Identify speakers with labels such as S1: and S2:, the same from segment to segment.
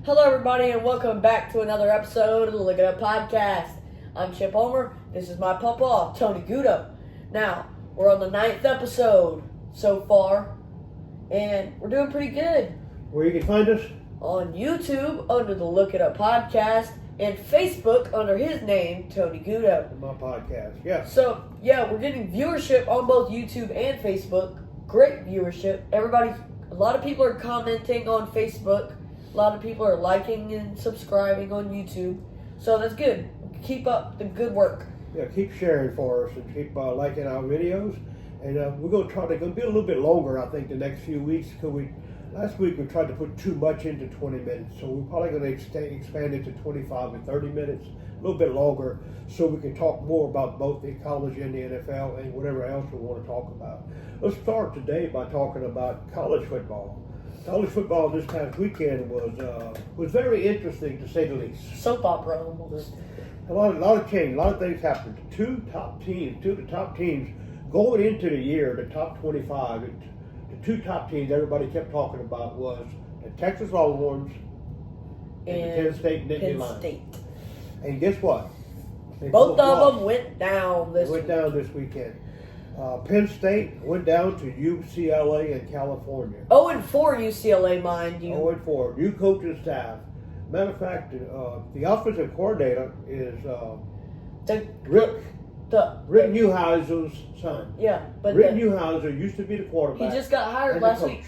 S1: Hello, everybody, and welcome back to another episode of the Look It Up Podcast. I'm Chip Homer. This is my papa, Tony Gudo. Now, we're on the 9th episode so far, and we're doing pretty good.
S2: Where you can find us?
S1: On YouTube under the Look It Up Podcast, and Facebook under his name, Tony Gudo.
S2: My podcast, yeah.
S1: So, we're getting viewership on both YouTube and Facebook. Great viewership. A lot of people are commenting on Facebook. A lot of people are liking and subscribing on YouTube. So that's good. Keep up the good work.
S2: Yeah, keep sharing for us and keep liking our videos. And we're going to try to be a little bit longer, I think, the next few weeks. Because last week we tried to put too much into 20 minutes. So we're probably going to expand it to 25 and 30 minutes, a little bit longer, so we can talk more about both the college and the NFL and whatever else we want to talk about. Let's start today by talking about college football. College football this past weekend was very interesting, to say the least.
S1: Soap opera almost.
S2: A lot of change, a lot of things happened. Two of the top teams going into the year, the top 25. The two top teams everybody kept talking about was the Texas Longhorns and the Penn State Nittany Lions. And guess what?
S1: Both of them went down this
S2: weekend. Penn State went down to UCLA in California.
S1: 0-4 UCLA, mind you.
S2: 0-4. New coaching staff. Matter of fact, the offensive coordinator is Rick Neuhauser's son.
S1: Yeah, but
S2: Rick Neuhauser used to be the quarterback.
S1: He just got hired last week.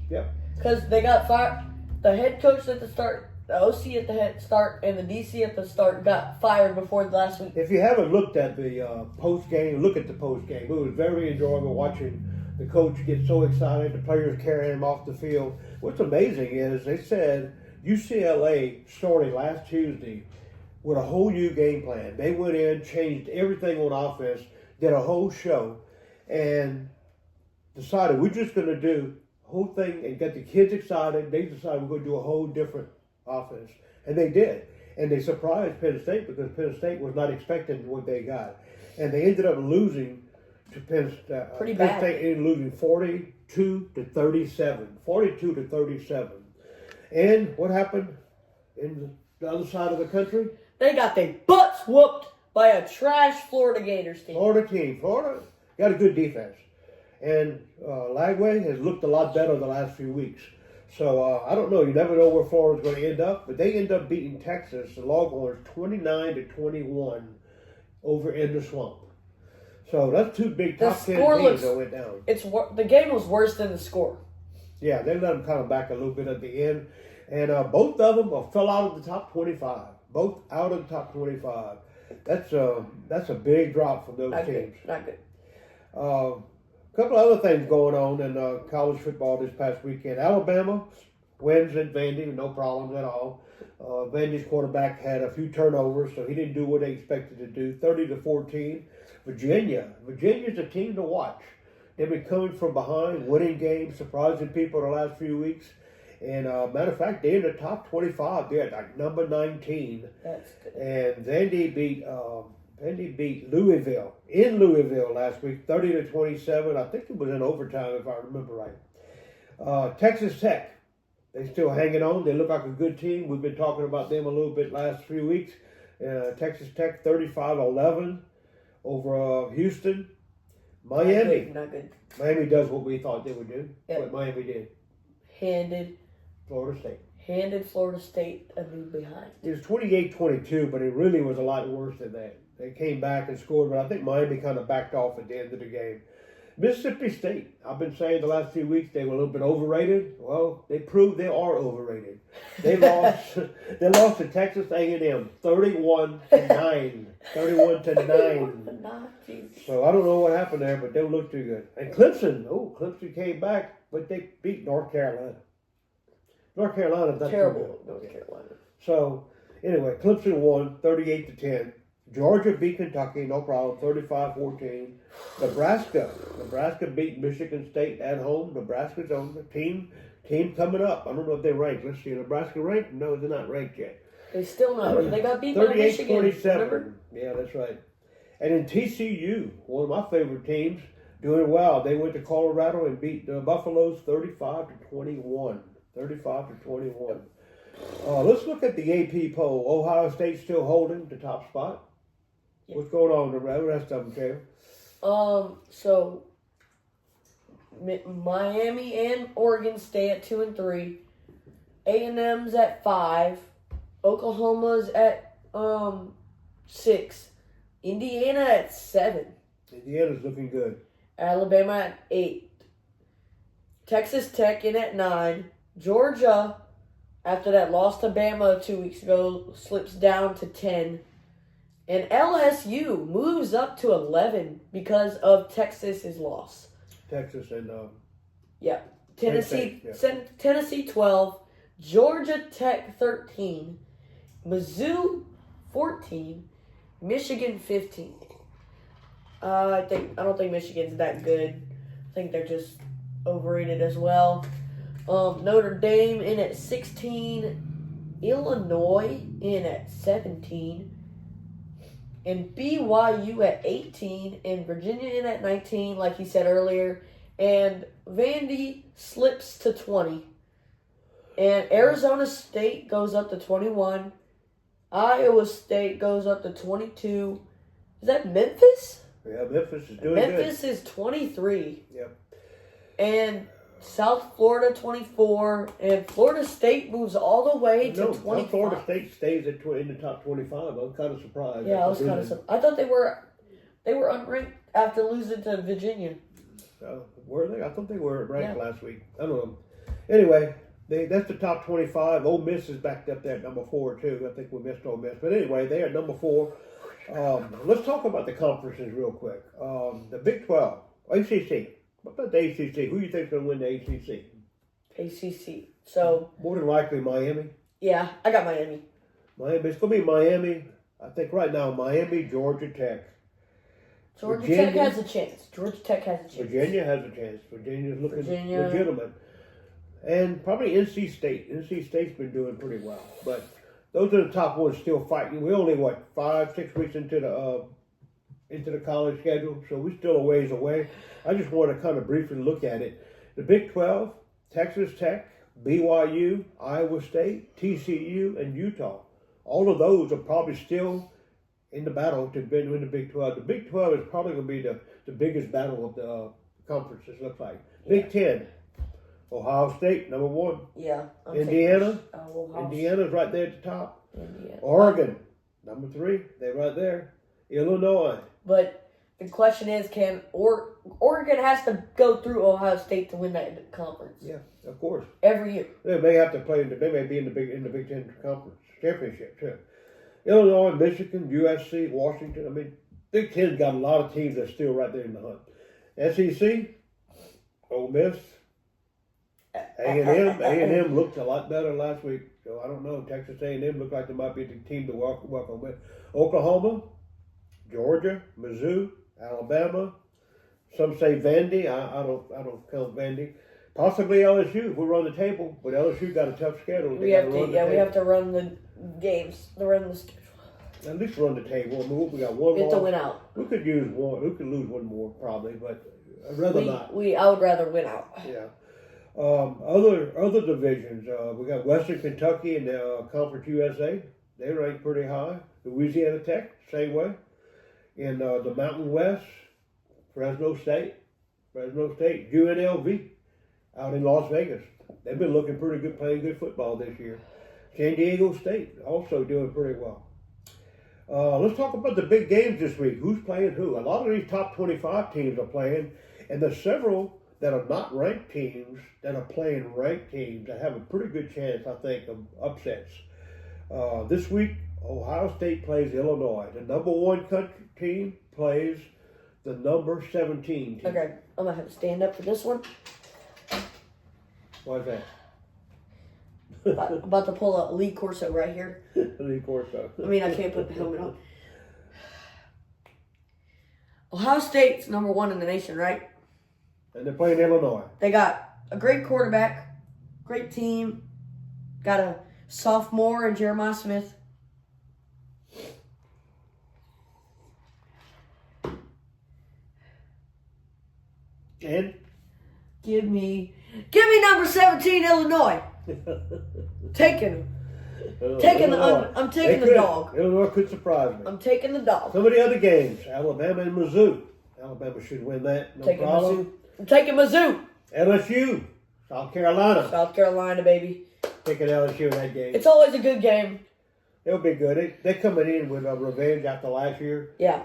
S2: Yep.
S1: Because they got fired. The head coach at the start, the OC at the head start, and the DC at the start got fired before the last week.
S2: If you haven't looked at the post game, look at the post game. It was very enjoyable watching the coach get so excited, the players carrying him off the field. What's amazing is they said UCLA started last Tuesday with a whole new game plan. They went in, changed everything on offense, did a whole show, and decided we're just going to do the whole thing and get the kids excited. They decided we're going to do a whole different offense, and they did. And they surprised Penn State because Penn State was not expecting what they got, and they ended up losing to Penn State.
S1: Pretty
S2: Penn
S1: bad.
S2: State ended up losing 42-37. 42-37. And what happened in the other side of the country?
S1: They got their butts whooped by a trash Florida Gators team.
S2: Florida got a good defense. And Lagway has looked a lot better the last few weeks. So I don't know. You never know where Florida's going to end up. But they end up beating Texas, the Longhorns, 29-21 over in the Swamp. So that's two big top 10 teams that went down.
S1: The game was worse than the score.
S2: Yeah, they let them kind of back a little bit at the end. And both of them fell out of the top 25. Both out of the top 25. That's a big drop from those teams.
S1: Not good.
S2: A couple of other things going on in college football this past weekend. Alabama wins at Vandy, no problems at all. Vandy's quarterback had a few turnovers, so he didn't do what they expected to do. 30-14. Virginia's a team to watch. They've been coming from behind, winning games, surprising people the last few weeks. And matter of fact, they're in the top 25. They're at like number 19.
S1: That's good.
S2: And Vandy beat Louisville in Louisville last week, 30-27. I think it was in overtime, if I remember right. Texas Tech, they still hanging on. They look like a good team. We've been talking about them a little bit last few weeks. Texas Tech 35-11 over Houston. Miami.
S1: Not good.
S2: Miami does what we thought they would do.
S1: Yep.
S2: What Miami did.
S1: Handed Florida State a new behind.
S2: It was 28-22, but it really was a lot worse than that. They came back and scored, but I think Miami kind of backed off at the end of the game. Mississippi State, I've been saying the last few weeks they were a little bit overrated. Well, they proved they are overrated. They lost. They lost to Texas A&M 31-9. 31-9. So I don't know what happened there, but they looked too good. And Clemson came back, but they beat North Carolina. North Carolina's not
S1: terrible. North Carolina.
S2: So anyway, Clemson won 38-10. Georgia beat Kentucky, no problem, 35-14. Nebraska beat Michigan State at home. Nebraska's on the team coming up. I don't know if they're ranked. Let's see. Nebraska ranked? No, they're not ranked yet.
S1: They're still not. They got beat by Michigan.
S2: 38-27. Yeah, that's right. And in TCU, one of my favorite teams, doing well. They went to Colorado and beat the Buffaloes 35-21. 35-21. Let's look at the AP poll. Ohio State still holding the top spot.
S1: Yeah.
S2: What's going on with the rest of them, Cam?
S1: So Miami and Oregon stay at 2 and 3. A&M's at 5. Oklahoma's at 6. Indiana at 7.
S2: Indiana's looking good.
S1: Alabama at 8. Texas Tech in at 9. Georgia, after that loss to Bama 2 weeks ago, slips down to 10. And LSU moves up to 11 because of Texas's loss.
S2: Texas and
S1: Tennessee,
S2: State,
S1: Tennessee 12. Georgia Tech 13. Mizzou 14. Michigan 15. I don't think Michigan's that good. I think they're just overrated as well. Notre Dame in at 16. Illinois in at 17. And BYU at 18. And Virginia in at 19, like you said earlier. And Vandy slips to 20. And Arizona State goes up to 21. Iowa State goes up to 22. Is that Memphis?
S2: Yeah, Memphis is doing
S1: Memphis
S2: good.
S1: is 23.
S2: Yep.
S1: And South Florida 24. And Florida State moves all the way to 25.
S2: Florida State stays in the top 25. I'm kind of surprised.
S1: Yeah, I was kind of surprised. I thought they were unranked after losing to Virginia.
S2: Were they? I thought they were ranked last week. I don't know. Anyway, that's the top 25. Ole Miss is backed up there at number 4 too. I think we missed Ole Miss, but anyway, they are number 4. Let's talk about the conferences real quick. The Big 12, ACC. What about the ACC? Who do you think is going to win the ACC?
S1: ACC. So
S2: More than likely Miami.
S1: yeah, I got Miami.
S2: It's going to be Miami. I think right now Miami, Georgia Tech.
S1: Georgia Tech has a chance. Georgia Tech has a chance.
S2: Virginia has a chance. Virginia's looking legitimate. And probably NC State. NC State's been doing pretty well. But those are the top ones still fighting. We're only, 5-6 weeks into the college schedule, so we're still a ways away. I just want to kind of briefly look at it. The Big 12, Texas Tech, BYU, Iowa State, TCU, and Utah. All of those are probably still in the battle to win the Big 12. The Big 12 is probably going to be the biggest battle of the conferences, looks like. Big 10, Ohio State, number 1.
S1: Yeah.
S2: Indiana's right there at the top.
S1: Indiana.
S2: Oregon, number 3. They're right there. Illinois.
S1: But the question is, Oregon has to go through Ohio State to win that conference?
S2: Yeah, of course.
S1: Every year.
S2: They may have to play. They may be in the Big 10 conference championship too. Illinois, Michigan, USC, Washington. I mean, Big 10's got a lot of teams that are still right there in the hunt. SEC, Ole Miss, A&M. A&M looked a lot better last week. So I don't know. Texas A&M looked like they might be the team to welcome with. Oklahoma, Georgia, Mizzou, Alabama. Some say Vandy. I don't count Vandy. Possibly LSU if we run the table, but LSU got a tough schedule.
S1: We have to run the games. Run the schedule.
S2: At least run the table. I mean, we got one more.
S1: We have to win out.
S2: We could use one. We could lose one more probably, but I'd rather not.
S1: I would rather win out.
S2: Yeah. Other divisions. We got Western Kentucky and Conference USA. They rank pretty high. Louisiana Tech, same way. In the Mountain West, Fresno State, UNLV out in Las Vegas. They've been looking pretty good, playing good football this year. San Diego State also doing pretty well. Let's talk about the big games this week. Who's playing who? A lot of these top 25 teams are playing, and there's several that are not ranked teams that are playing ranked teams that have a pretty good chance, I think, of upsets. This week, Ohio State plays Illinois. The number 1 country team plays the number 17 team.
S1: Okay, I'm going to have to stand up for this one.
S2: Why is that?
S1: About to pull a Lee Corso right here.
S2: Lee Corso.
S1: I mean, I can't put the helmet on. Ohio State's number 1 in the nation, right?
S2: And they're playing Illinois.
S1: They got a great quarterback, great team, got a sophomore in Jeremiah Smith.
S2: And?
S1: Give me number 17, Illinois. Taking them. I'm taking the dog.
S2: Illinois could surprise me.
S1: I'm taking the dog.
S2: Some of the other games, Alabama and Mizzou. Alabama should win that. No
S1: Taking
S2: problem.
S1: Mizzou. I'm taking Mizzou.
S2: LSU, South Carolina.
S1: South Carolina, baby.
S2: Taking LSU in that game.
S1: It's always a good game.
S2: It'll be good. They're coming in with a revenge after last year.
S1: Yeah.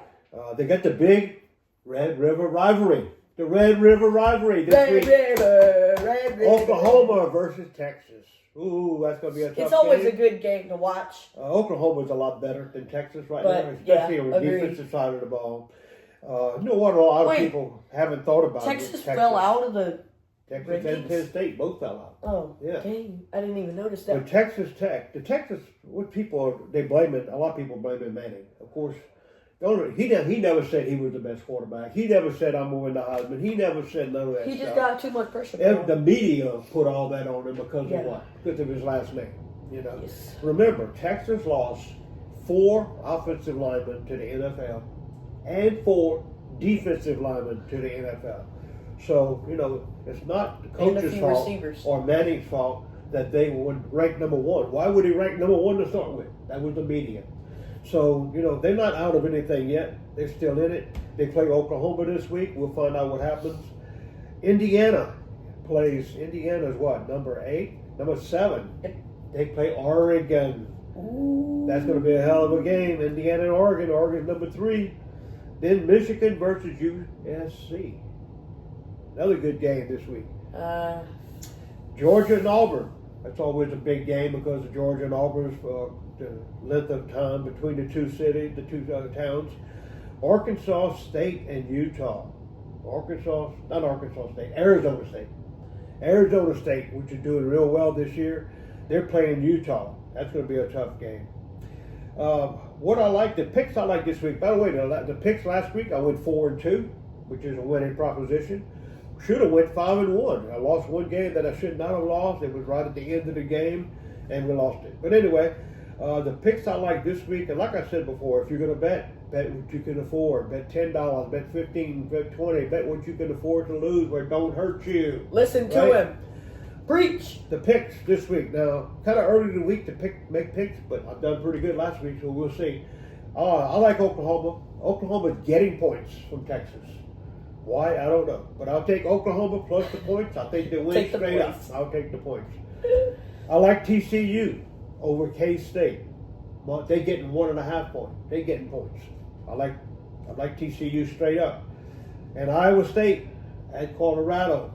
S2: They got the big Red River rivalry. The Red River rivalry this
S1: Red
S2: week.
S1: River.
S2: Oklahoma versus Texas. Ooh, that's going to be a tough game.
S1: It's always a good game to watch.
S2: Oklahoma's a lot better than Texas right
S1: But,
S2: now, especially on the
S1: agreed.
S2: defensive side of the ball. You know what? A lot of people haven't thought about
S1: Texas
S2: it.
S1: fell out of the
S2: Texas and
S1: rankings?
S2: Penn State both fell out.
S1: Oh,
S2: Yeah.
S1: dang. I didn't even notice that.
S2: But Texas Tech, what people they blame it. A lot of people blame it Manning. Of course, he never said he was the best quarterback. He never said I'm going to win the Heisman. He never said none of that
S1: He
S2: stuff.
S1: just got too much pressure.
S2: The media put all that on him because
S1: Yeah.
S2: of what? Because of his last name. You know.
S1: Yes.
S2: Remember, Texas lost 4 offensive linemen to the NFL and 4 defensive linemen to the NFL. So, it's not the
S1: And a
S2: coach's
S1: few
S2: fault
S1: receivers.
S2: or Manning's fault that they would rank number 1. Why would he rank number 1 to start with? That was the media. So, they're not out of anything yet. They're still in it. They play Oklahoma this week. We'll find out what happens. Indiana's what? Number 8? Number 7.
S1: Yep.
S2: They play Oregon.
S1: Ooh.
S2: That's going to be a hell of a game. Indiana and Oregon. Oregon's number 3. Then Michigan versus USC. Another good game this week. Georgia and Auburn. That's always a big game because of Georgia and Auburn's the length of time between the two cities, the two towns. Arkansas State and Utah. Arizona State. Arizona State, which is doing real well this year, they're playing Utah. That's going to be a tough game. The picks I like this week. By the way, the picks last week, I went 4-2, which is a winning proposition. Should have went 5-1. I lost one game that I should not have lost. It was right at the end of the game, and we lost it. But anyway, the picks I like this week, and like I said before, if you're going to bet what you can afford. Bet $10, bet $15, bet $20. Bet what you can afford to lose where it don't hurt you.
S1: Listen to
S2: Right?
S1: him. Preach.
S2: The picks this week. Now, kind of early in the week to make picks, but I've done pretty good last week, so we'll see. I like Oklahoma. Oklahoma's getting points from Texas. Why? I don't know. But I'll take Oklahoma plus the points. I think they win
S1: Take the
S2: straight up.
S1: points.
S2: I'll take the points. I like TCU over K-State. Well, they're getting 1.5 points. They're getting points. I like TCU straight up. And Iowa State at Colorado.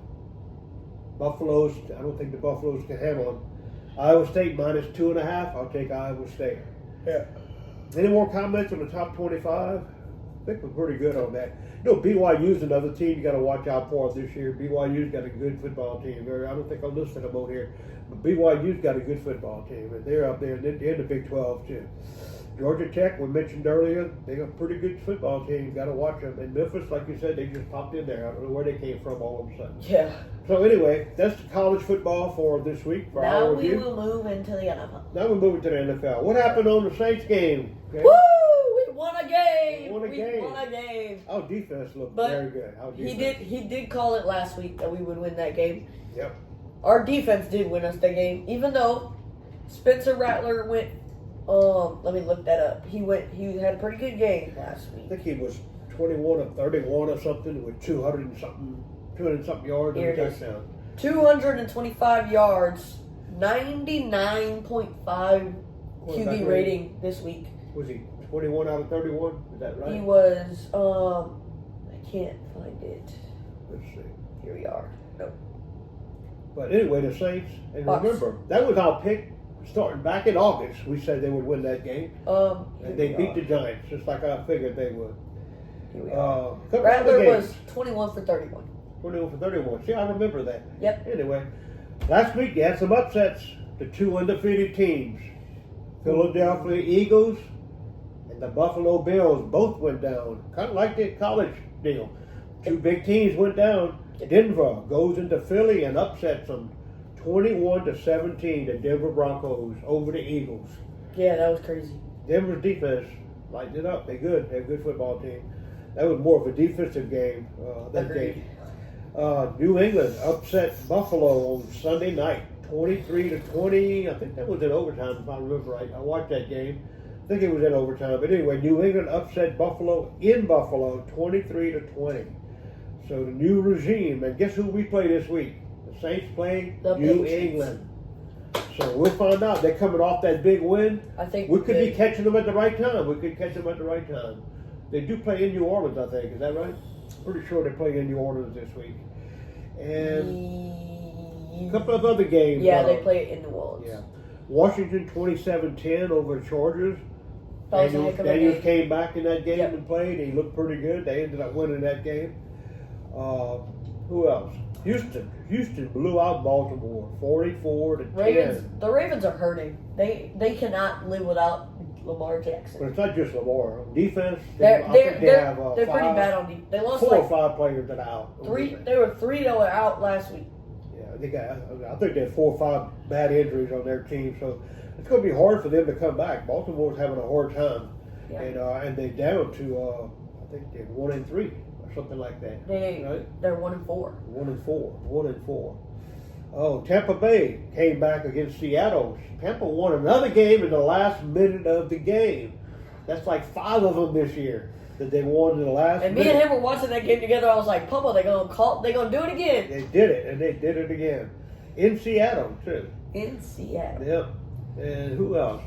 S2: Buffaloes, I don't think the Buffaloes can handle them. Iowa State minus 2.5. I'll take Iowa State.
S1: Yeah.
S2: Any more comments on the top 25? I think we're pretty good on that. BYU's another team you got to watch out for this year. BYU's got a good football team. I don't think I listed them on here, but BYU's got a good football team, and they're up there in the Big 12 too. Georgia Tech, we mentioned earlier, they got a pretty good football team. You got to watch them. And Memphis, like you said, they just popped in there. I don't know where they came from all of a sudden.
S1: Yeah.
S2: So anyway, that's the college football for this week. For
S1: Now
S2: our
S1: we
S2: review.
S1: will move into the NFL.
S2: Now we're moving to the NFL. What happened on the Saints game? Okay?
S1: Woo! We won a game.
S2: Won a game.
S1: Won a game.
S2: Our defense looked
S1: But
S2: very good.
S1: He did call it last week that we would win that game.
S2: Yep.
S1: Our defense did win us the game, even though Spencer Rattler went. Let me look that up. He had a pretty good game last
S2: I
S1: week.
S2: think he was 21 or 31 or something with 200 and something yards
S1: Here
S2: and a
S1: it is.
S2: touchdown.
S1: 225 yards, 99.5 QB rating this week.
S2: Was he 21 out of 31? Is that right?
S1: He was. I can't find it.
S2: Let's see.
S1: Here we are. Nope.
S2: But anyway, the Saints, and
S1: Bucks.
S2: remember, that was our pick starting back in August. We said they would win that game. And they beat the Giants, just like I figured they would.
S1: Here we are.
S2: Couple
S1: Rattler
S2: other games.
S1: was 21 for 31.
S2: 21 for 31. See, I remember that.
S1: Yep.
S2: Anyway, last week you had some upsets. The 2 undefeated teams, Philadelphia Eagles and the Buffalo Bills, both went down. Kind of like the college deal. 2 big teams went down. Denver goes into Philly and upsets them 21-17. The Denver Broncos over the Eagles.
S1: Yeah, that was crazy.
S2: Denver's defense lightened it up. They're good. They're a good football team. That was more of a defensive game. That
S1: Agreed.
S2: game. New England upset Buffalo on Sunday night. 23-20. I think that was in overtime, if I remember right. I watched that game. I think it was in overtime. But anyway, New England upset Buffalo in Buffalo, 23-20. So the new regime, and guess who we play this week? The Saints play
S1: The
S2: New
S1: Patriots.
S2: England. So we'll find out. They're coming off that big win.
S1: I think
S2: We could be catching them at the right time. We could catch them at the right time. They do play in New Orleans, I think. Is that right? Pretty sure they play in New Orleans this week. And a couple of other games.
S1: Yeah, they play it in New Orleans.
S2: Yeah. Washington 27-10 over the Chargers.
S1: That was a heck of a
S2: Daniels
S1: game.
S2: came back in that game
S1: Yep.
S2: and played. He looked pretty good. They ended up winning that game. Who else? Houston blew out Baltimore 44-10.
S1: Ravens. The Ravens are hurting. They cannot live without Lamar
S2: But
S1: Jackson.
S2: it's not just Lamar. Defense,
S1: They're
S2: I think they have
S1: pretty bad on defense. They lost
S2: 4 or
S1: like
S2: 5 players that are out.
S1: three. There were 3 that were out last week.
S2: Yeah, I think they had 4 or 5 bad injuries on their team, so it's going to be hard for them to come back. Baltimore's having a hard time,
S1: Yeah.
S2: and they're down to I think they're 1-3 or something like that. Right?
S1: They're 1-4.
S2: 1-4. Oh, Tampa Bay came back against Seattle. Tampa won another game in the last minute of the game. That's like 5 of them this year that they won in the last
S1: And
S2: minute.
S1: me and him were watching that game together. I was like, Papa, they're gonna do it again
S2: They did it, and they did it again. In Seattle, too.
S1: in Seattle.
S2: Yep. And who else?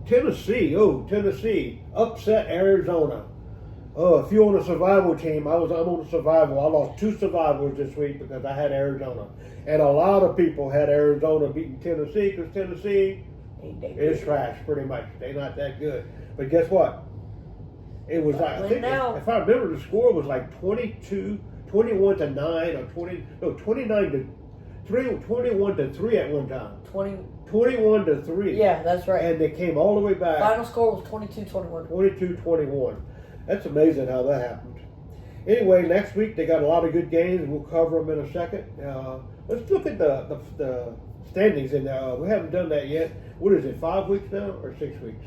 S2: Tennessee. Oh, Tennessee upset Arizona. Oh, if you're on a survival team, I'm on a survival. I lost 2 survivors this week because I had Arizona. And a lot of people had Arizona beating Tennessee because Tennessee is trash, pretty much. They're not that good. But guess what? It was like, I think, if I remember, the score was like 21-9 or 21-3 at one time. 21-3.
S1: Yeah, that's right.
S2: And they came all the way back.
S1: Final score was 22-21.
S2: 22-21. That's amazing how that happened. Anyway, next week they got a lot of good games. We'll cover them in a second. Let's look at the standings. We haven't done that yet. What is it, 5 weeks now or 6 weeks?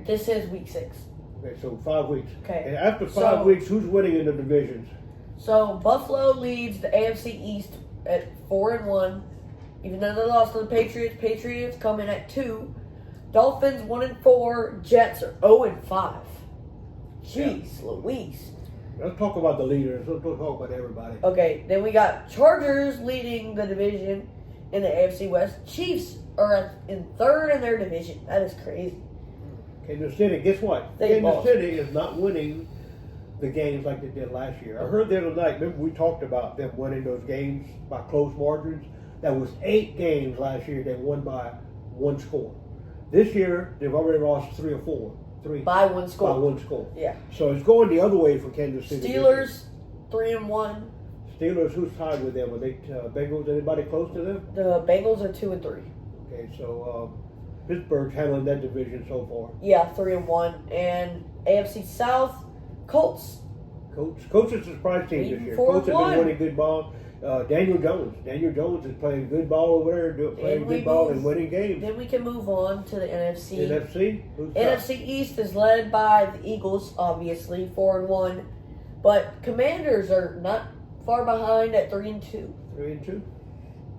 S1: This is week 6.
S2: Okay, so 5 weeks.
S1: Okay.
S2: And after 5 weeks, who's winning in the divisions?
S1: So Buffalo leads the AFC East at 4-1. Even though they lost to the Patriots, Patriots come in at 2. Dolphins 1-4. Jets are 0-5. Jeez Louise.
S2: Let's talk about the leaders. Let's talk about everybody.
S1: Okay, then we got Chargers leading the division in the AFC West. Chiefs are in 3rd in their division. That is crazy.
S2: Kansas City, guess what? Kansas City is not winning the games like they did last year. I heard the other night, remember we talked about them winning those games by close margins? That was 8 games last year they won by 1 score. This year, they've already lost 3 or 4. 3
S1: by 1 score.
S2: By 1 score.
S1: Yeah.
S2: So it's going the other way for Kansas City.
S1: Steelers 3-1.
S2: Steelers, who's tied with them? Are they Bengals? Anybody close to them?
S1: The Bengals are 2-3.
S2: Okay, so Pittsburgh's handling that division so far.
S1: Yeah, 3-1. And AFC South, Colts.
S2: Colts is a surprise team this year. Colts have been winning good ball. Daniel Jones is playing good ball over there, playing good ball and winning games.
S1: Then we can move on to the NFC.
S2: NFC?
S1: NFC East is led by the Eagles, obviously, 4-1. But Commanders are not far behind at 3-2.
S2: 3-2.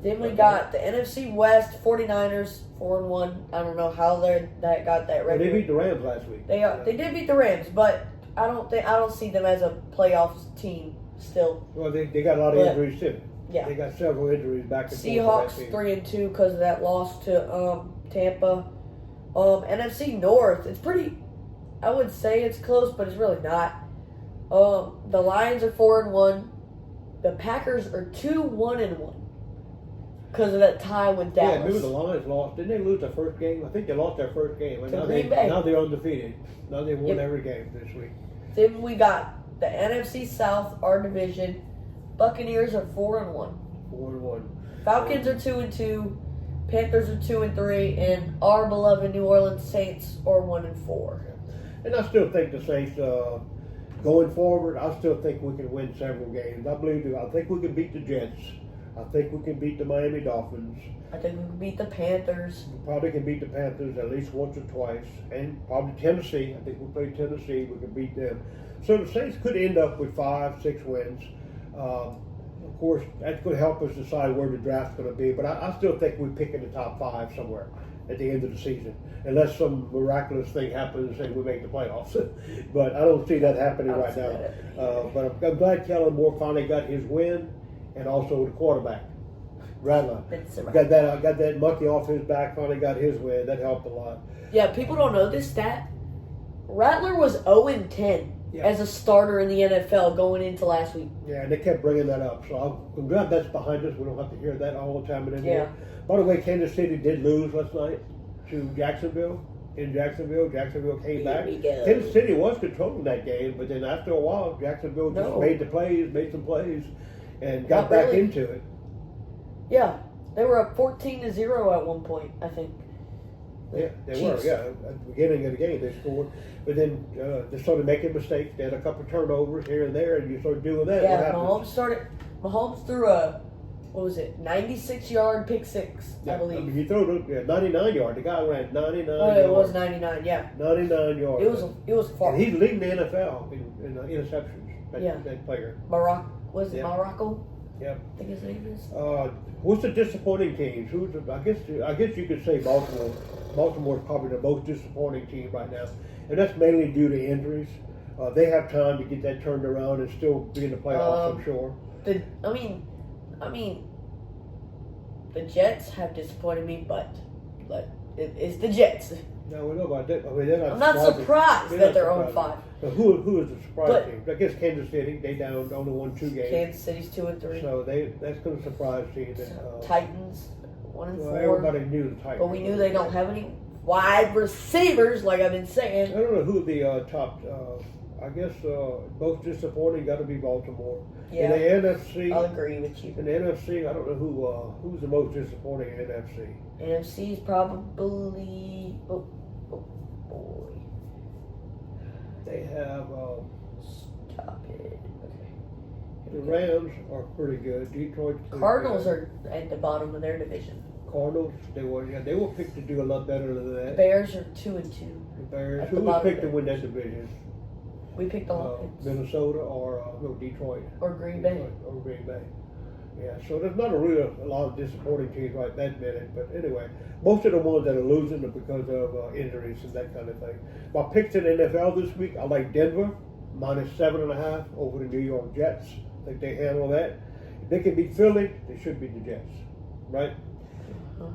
S1: Then we got the NFC West, 49ers, 4-1. I don't know how that got that
S2: Well,
S1: record.
S2: they beat the Rams last week.
S1: They did beat the Rams, but I don't see them as a playoffs team still.
S2: Well, they got a lot of injuries too.
S1: Yeah.
S2: They got several injuries back and
S1: Seahawks
S2: forth.
S1: 3-2 because of that loss to Tampa. NFC North, it's pretty. I would say it's close, but it's really not. The Lions are 4-1. The Packers are 2-1-1 because of that tie with Dallas.
S2: Yeah, remember the Lions lost. Didn't they lose their first game? I think they lost their first game. And now
S1: Green Bay.
S2: now they're undefeated. Now they won every game this week.
S1: Then we got the NFC South, our division. Buccaneers are 4-1.
S2: 4-1.
S1: Falcons are 2-2. Panthers are 2-3, and our beloved New Orleans Saints are 1-4.
S2: And I still think the Saints, going forward, I still think we can win several games. I think we can beat the Jets. I think we can beat the Miami Dolphins.
S1: I think we can beat the Panthers.
S2: We probably can beat the Panthers at least once or twice. And probably Tennessee. I think we play Tennessee. We can beat them. So the Saints could end up with 5-6 wins. of course, that's going to help us decide where the draft's going to be. But I still think we pick in the top 5 somewhere at the end of the season, unless some miraculous thing happens and we make the playoffs. But I don't see that happening right now. But I'm glad Kellen Moore finally got his win, and also the quarterback, Rattler. Got that monkey off his back, finally got his win. That helped a lot.
S1: Yeah, people don't know this stat. Rattler was 0-10
S2: Yeah.
S1: as a starter in the NFL going into last week.
S2: Yeah, and they kept bringing that up. So I'm glad that's behind us. We don't have to hear that all the time anymore.
S1: Yeah.
S2: By the way, Kansas City did lose last night to Jacksonville. In Jacksonville, Jacksonville came back.
S1: we go.
S2: Kansas City was controlling that game, but then after a while, Jacksonville just made some plays, and got
S1: Not
S2: back
S1: really.
S2: into it.
S1: Yeah, they were up 14-0 at one point, I think.
S2: Yeah, they
S1: Chiefs.
S2: were. Yeah, at the beginning of the game they scored, but then they started making mistakes. They had a couple of turnovers here and there, and you started doing that.
S1: Yeah,
S2: what happens?
S1: Mahomes threw a, 96-yard pick six, I believe.
S2: mean, you throw 99 yard. The guy ran 99
S1: Oh,
S2: yards.
S1: it was 99, yeah.
S2: 99 yards.
S1: It was far.
S2: And he's leading the NFL in interceptions.
S1: Yeah.
S2: That player.
S1: Was it
S2: Yeah.
S1: Morocco?
S2: Yep.
S1: I think his name is.
S2: What's the disappointing teams? I guess you could say Baltimore. Baltimore's probably the most disappointing team right now, and that's mainly due to injuries. They have time to get that turned around and still be in the playoffs. I'm sure.
S1: I mean, the Jets have disappointed me, but it's the Jets.
S2: No, we know about that. I mean, they're not.
S1: I'm not surprised that they're 0-5.
S2: So who is the surprise
S1: But-
S2: team? I guess Kansas City. They only won 2 games.
S1: Kansas City's 2-3.
S2: So that's going to surprise team.
S1: Titans 1-4.
S2: Well, everybody knew the Titans.
S1: But we knew they don't have any wide receivers, like I've been
S2: I
S1: saying.
S2: don't know who the top. I guess most disappointing got to be Baltimore.
S1: Yeah,
S2: In the NFC,
S1: I'll agree with you.
S2: in the NFC, I don't know who's the most disappointing in the NFC.
S1: NFC is probably boy.
S2: They have
S1: Stop it. Okay.
S2: the Rams are pretty good. Detroit's pretty
S1: Cardinals
S2: good.
S1: are at the bottom of their division.
S2: Cardinals. They were picked to do a lot better than
S1: The
S2: that.
S1: Bears are 2-2.
S2: The Bears.
S1: at
S2: Who
S1: the
S2: was
S1: bottom
S2: picked to
S1: there.
S2: win that division?
S1: We picked the Lions
S2: Minnesota or Detroit.
S1: or Green Bay.
S2: Or Green Bay. Yeah, so there's not a lot of disappointing teams right that minute. But anyway, most of the ones that are losing are because of injuries and that kind of thing. My picks in the NFL this week, I like Denver, -7.5 over the New York Jets. I think they handle that. If they can beat Philly, they should beat the Jets, right?
S1: Uh-huh.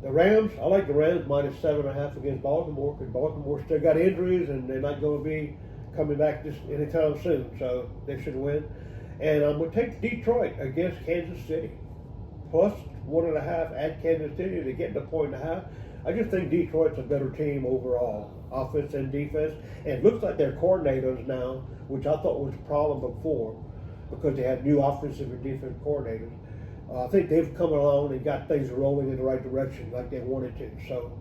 S2: The Rams, I like the Rams -7.5 against Baltimore because Baltimore still got injuries and they're not going to be coming back this anytime soon, so they should win. And I'm going to take Detroit against Kansas City, +1.5 at Kansas City. They're getting a 1.5. I just think Detroit's a better team overall, offense and defense. And it looks like their coordinators now, which I thought was a problem before, because they had new offensive and defensive coordinators. I think they've come along and got things rolling in the right direction like they wanted to. So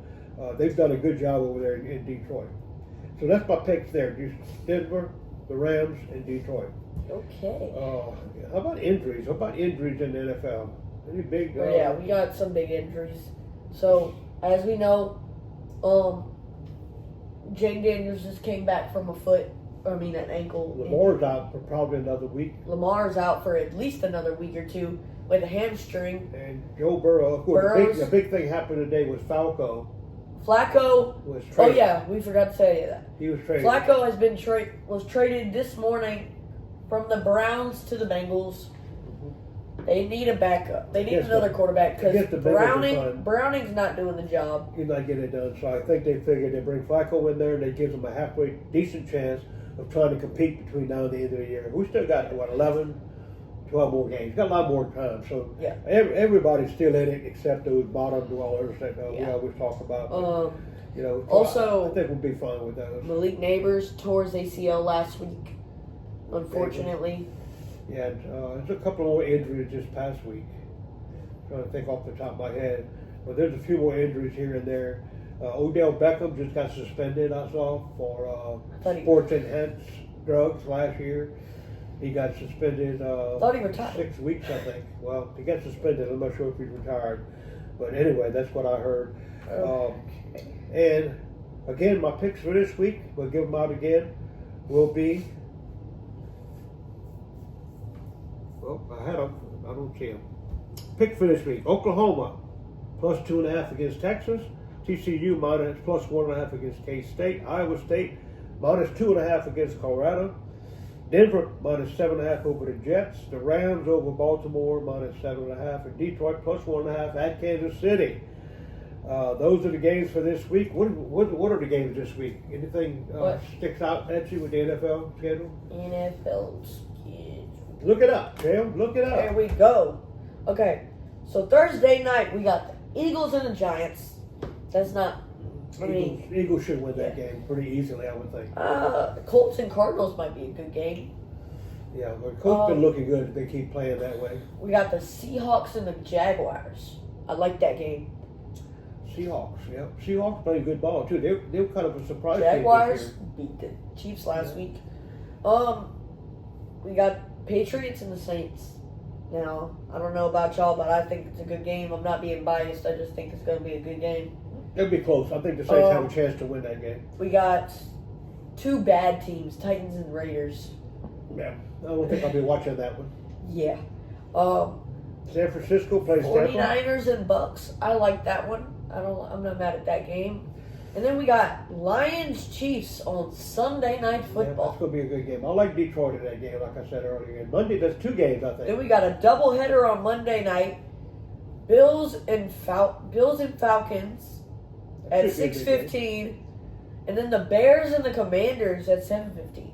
S2: they've done a good job over there in Detroit. So that's my picks there: Denver, the Rams, and Detroit.
S1: Okay.
S2: How about injuries? How about injuries in the NFL? Any big?
S1: Yeah, we got some big injuries. So, as we know, Jane Daniels just came back from an ankle.
S2: Lamar's out for probably another week.
S1: Lamar's out for at least another week or two with a hamstring.
S2: And Joe Burrow. Of course,
S1: Burrow's-
S2: the big thing happened today was Flacco
S1: Flacco.
S2: was
S1: Oh
S2: traded.
S1: yeah, we forgot to say that.
S2: He was traded.
S1: Flacco has been was traded this morning from the Browns to the Bengals. They need a backup. They need
S2: Yes,
S1: another quarterback
S2: I guess
S1: because
S2: the Bengals are fine.
S1: Browning's not doing the job.
S2: He's not getting it done. So I think they figured they bring Flacco in there and they give them a halfway decent chance of trying to compete between now and the end of the year. We still got 11, 12 more games. Got a lot more time. So
S1: Yeah.
S2: everybody's still in it except those bottom dwellers that we
S1: Yeah.
S2: always talk about. So
S1: Also-
S2: I think we'll be fine with those.
S1: Malik Neighbors tore his ACL last week, unfortunately.
S2: Yeah, there's a couple more injuries this past week. Trying to think off the top of my head, but there's a few more injuries here and there. Odell Beckham just got suspended, I saw, for sports enhanced drugs last year. He got suspended
S1: Thought he retired.
S2: 6 weeks, I think. Well, he got suspended. I'm not sure if he's retired. But anyway, that's what I heard. And again, my picks for this week, we'll give them out again, will be Oh, I had them. I don't see them. Pick for this week. Oklahoma plus 2.5 against Texas. TCU minus plus 1.5 against K-State. Iowa State minus 2.5 against Colorado. Denver minus 7.5 over the Jets. The Rams over Baltimore minus 7.5. And Detroit plus 1.5 at Kansas City. Those are the games for this week. What are the games this week? Anything sticks out at you with the NFL schedule?
S1: NFL schedule.
S2: Look it up, Tim. Look it up.
S1: There we go. Okay, so Thursday night we got the Eagles and the Giants. That's not.
S2: Eagles should win that game pretty easily, I would think.
S1: The Colts and Cardinals might be a good game.
S2: Yeah, the Colts been looking good if they keep playing that way.
S1: We got the Seahawks and the Jaguars. I like that game.
S2: Seahawks, yeah. Seahawks playing good ball too. They were kind of a surprise.
S1: Jaguars beat the Chiefs last week. We got Patriots and the Saints. Now, I don't know about y'all, but I think it's a good game. I'm not being biased. I just think it's going to be a good game.
S2: It'll be close. I think the Saints have a chance to win that game.
S1: We got two bad teams, Titans and Raiders.
S2: Yeah, I don't think I'll be watching that one.
S1: Yeah.
S2: San Francisco plays
S1: 49ers and Bucks. I like that one. I'm not mad at that game. And then we got Lions Chiefs on Sunday Night Football.
S2: Yeah, that's going to be a good game. I like Detroit in that game, like I said earlier. And Monday, there's two games, I think.
S1: Then we got a doubleheader on Monday night. Bills and Falcons at 6:15, and then the Bears and the Commanders at 7:15.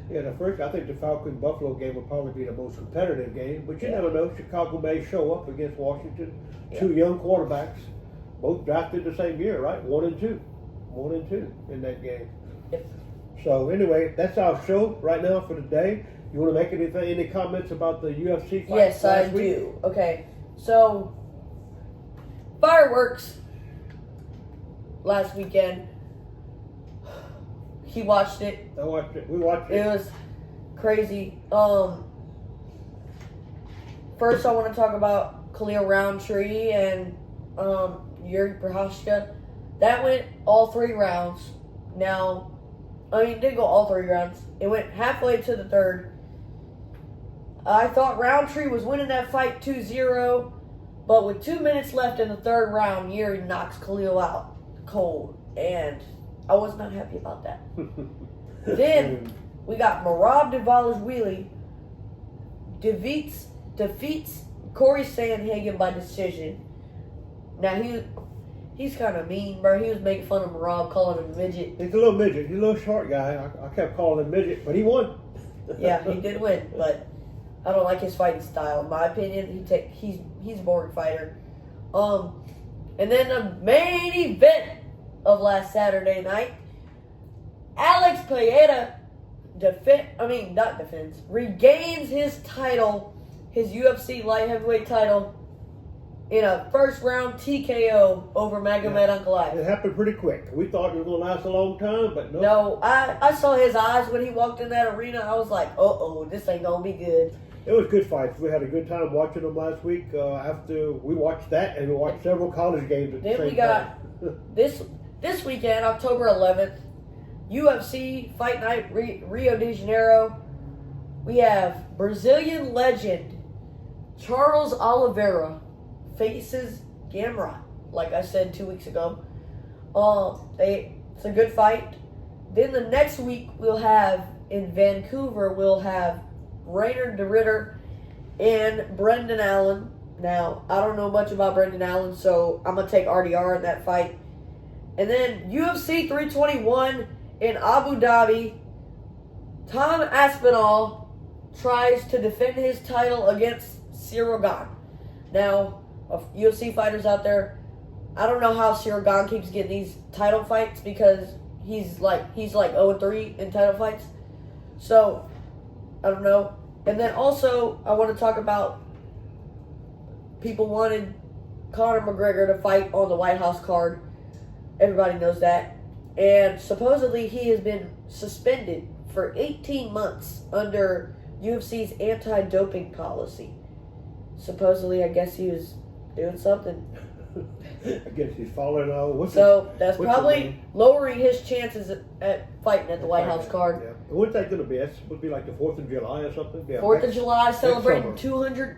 S2: Yeah, I think the Falcon-Buffalo game will probably be the most competitive game. But you never know. Chicago may show up against Washington. Yeah. Two young quarterbacks, both drafted the same year, right? 1 and 2 in that game.
S1: Yep.
S2: So anyway, that's our show right now for today. You want to make any comments about the UFC fight?
S1: Yes, I do. Okay, so fireworks last weekend. He watched it.
S2: I watched it. We watched it.
S1: It was crazy. First, I want to talk about Khalil Roundtree and Yuri Prochazka. That went all 3 rounds. Now, it didn't go all 3 rounds. It went halfway to the 3rd. I thought Roundtree was winning that fight 2-0, but with 2 minutes left in the 3rd round, Yuri knocks Khalil out cold, and I was not happy about that. Then we got Merab Dvalishvili defeats Corey Sandhagen by decision. Now he's kind of mean, bro. He was making fun of Merab, calling him a midget.
S2: He's a little midget. He's a little short guy. I kept calling him midget, but he won.
S1: Yeah, he did win, but I don't like his fighting style. In my opinion, he's a boring fighter. And then the main event of last Saturday night, Alex Pereira regains his title, his UFC light heavyweight title, in a first round TKO over Magomed Ankalaev.
S2: It happened pretty quick. We thought it was going to last a long time, but no.
S1: No, I saw his eyes when he walked in that arena. I was like, this ain't going to be good.
S2: It was good fights. We had a good time watching them last week. After we watched that, and we watched several college games at the same time. Then
S1: we got this weekend, October 11th, UFC Fight Night Rio de Janeiro. We have Brazilian legend Charles Oliveira faces Gamrot, like I said 2 weeks ago. It's a good fight. Then the next week we'll have in Vancouver Rainer de Ritter and Brendan Allen. Now, I don't know much about Brendan Allen, so I'm going to take RDR in that fight. And then UFC 321 in Abu Dhabi, Tom Aspinall tries to defend his title against Cyril Gane. Now, UFC fighters out there, I don't know how Cyril Gane keeps getting these title fights because he's like 0-3 in title fights. So, I don't know. And then also, I want to talk about people wanted Conor McGregor to fight on the White House card. Everybody knows that. And supposedly he has been suspended for 18 months under UFC's anti-doping policy. Supposedly, I guess he was doing something.
S2: I guess he's falling out.
S1: So that's
S2: what's his
S1: probably
S2: name?
S1: lowering his chances at fighting at the White House card.
S2: Yeah. What's that going to be? That would be like the 4th of July or something? Yeah,
S1: 4th of July,
S2: summer.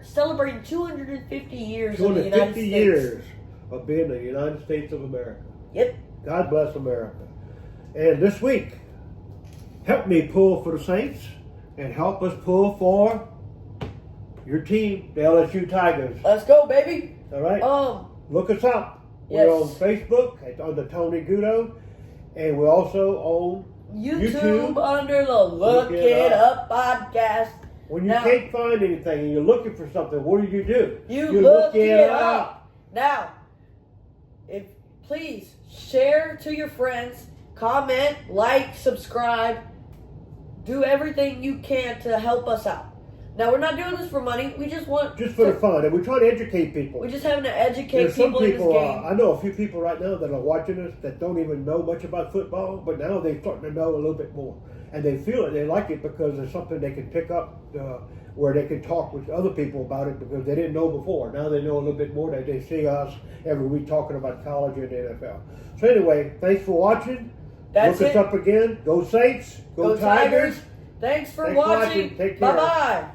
S1: celebrating 250 years in the United
S2: 250
S1: States.
S2: years of being the United States of America.
S1: Yep.
S2: God bless America. And this week, help me pull for the Saints and help us pull for your team, the LSU Tigers.
S1: Let's go, baby.
S2: All right? Look us up.
S1: Yes.
S2: We're on Facebook on the Tony Gudo, and we're also on
S1: YouTube under the Look It Up podcast.
S2: When you
S1: Now-
S2: can't find anything and you're looking for something, what do?
S1: You look it up. Now, please share to your friends, comment, like, subscribe, do everything you can to help us out. Now, we're not doing this for money. We just want
S2: Just for the fun, and we're trying to educate people.
S1: We're just having to educate
S2: There's some
S1: people in
S2: people,
S1: this game.
S2: I know a few people right now that are watching us that don't even know much about football, but now they're starting to know a little bit more. And they feel it, they like it because there's something they can pick up where they can talk with other people about it because they didn't know before. Now they know a little bit more that they see us every week talking about college and the NFL. So anyway, thanks for watching.
S1: That's
S2: Look us
S1: it.
S2: up again. Go Saints. Go Tigers.
S1: Thanks for
S2: Thanks for
S1: watching.
S2: watching. Take care.
S1: Bye-bye.